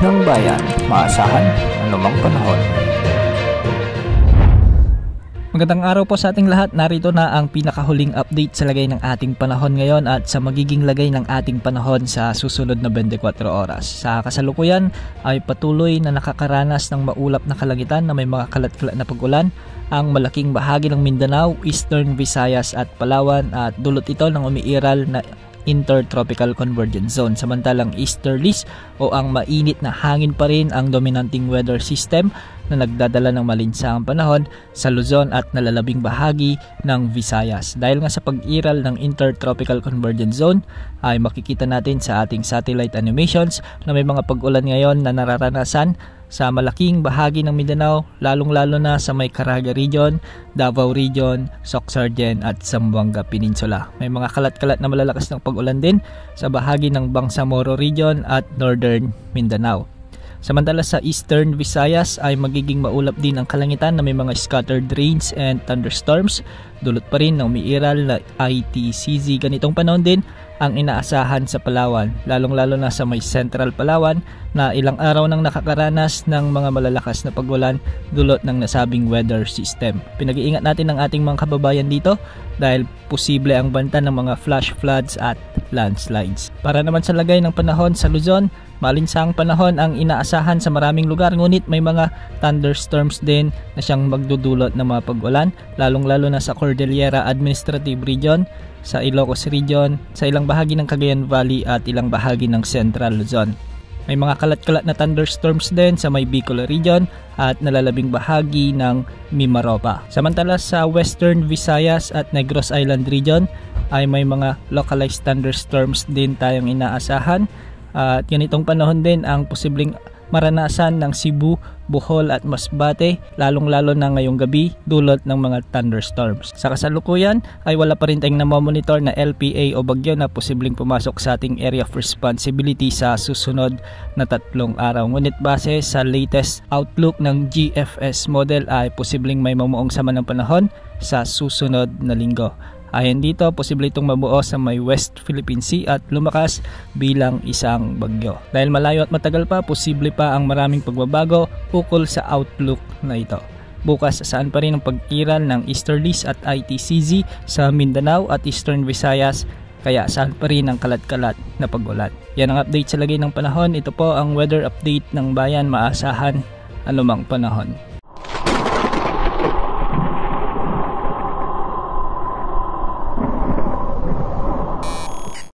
ng bayan, maasahan anumang panahon. Magandang araw po sa ating lahat. Narito na ang pinakahuling update sa lagay ng ating panahon ngayon at sa magiging lagay ng ating panahon sa susunod na 24 oras. Sa kasalukuyan ay patuloy na nakakaranas ng maulap na kalangitan na may mga kalat-kalat na pag-ulan ang malaking bahagi ng Mindanao, Eastern Visayas at Palawan at dulot ito ng umiiral na Intertropical Convergence Zone. Samantalang easterlies o ang mainit na hangin pa rin ang dominanting weather system na nagdadala ng malinsangang panahon sa Luzon at nalalabing bahagi ng Visayas. Dahil nga sa pag-iral ng Intertropical Convergence Zone ay makikita natin sa ating satellite animations na may mga pag-ulan ngayon na nararanasan sa malaking bahagi ng Mindanao, lalong-lalo na sa may Caraga Region, Davao Region, Soxargen at Zamboanga Peninsula. May mga kalat-kalat na malalakas ng pag-ulan din sa bahagi ng Bangsamoro Region at Northern Mindanao. Samantala sa Eastern Visayas ay magiging maulap din ang kalangitan na may mga scattered rains and thunderstorms. Dulot pa rin ng umiiral na ITCZ. Ganitong panahon din ang inaasahan sa Palawan, lalong-lalo na sa may Central Palawan na ilang araw nang nakakaranas ng mga malalakas na pag-ulan dulot ng nasabing weather system. Pinag-iingat natin ang ating mga kababayan dito dahil posible ang banta ng mga flash floods at landslides. Para naman sa lagay ng panahon sa Luzon, malinsang panahon ang inaasahan sa maraming lugar ngunit may mga thunderstorms din na siyang magdudulot ng mga pag-ulan lalong-lalo na sa Cordillera Administrative Region, sa Ilocos Region, sa ilang bahagi ng Cagayan Valley at ilang bahagi ng Central Luzon. May mga kalat-kalat na thunderstorms din sa may Bicol Region at nalalabing bahagi ng Mimaropa. Samantala sa Western Visayas at Negros Island Region ay may mga localized thunderstorms din tayong inaasahan. At ganitong panahon din ang posibleng maranasan ng Cebu, Bohol at Masbate lalong-lalo na ngayong gabi dulot ng mga thunderstorms. Sa kasalukuyan ay wala pa rin tayong namomonitor na LPA o bagyo na posibleng pumasok sa ating area of responsibility sa susunod na 3 araw. Ngunit base sa latest outlook ng GFS model ay posibleng may mamuong sama ng panahon sa susunod na linggo. Ayon dito, posible itong mabuo sa may West Philippine Sea at lumakas bilang isang bagyo. Dahil malayo at matagal pa, posible pa ang maraming pagbabago ukol sa outlook na ito. Bukas saan pa rin ang pag-iral ng easterlies at ITCZ sa Mindanao at Eastern Visayas, kaya saan pa rin ang kalat-kalat na pag-ulan. Yan ang update sa lagay ng panahon. Ito po ang weather update ng bayan, maasahan anumang panahon.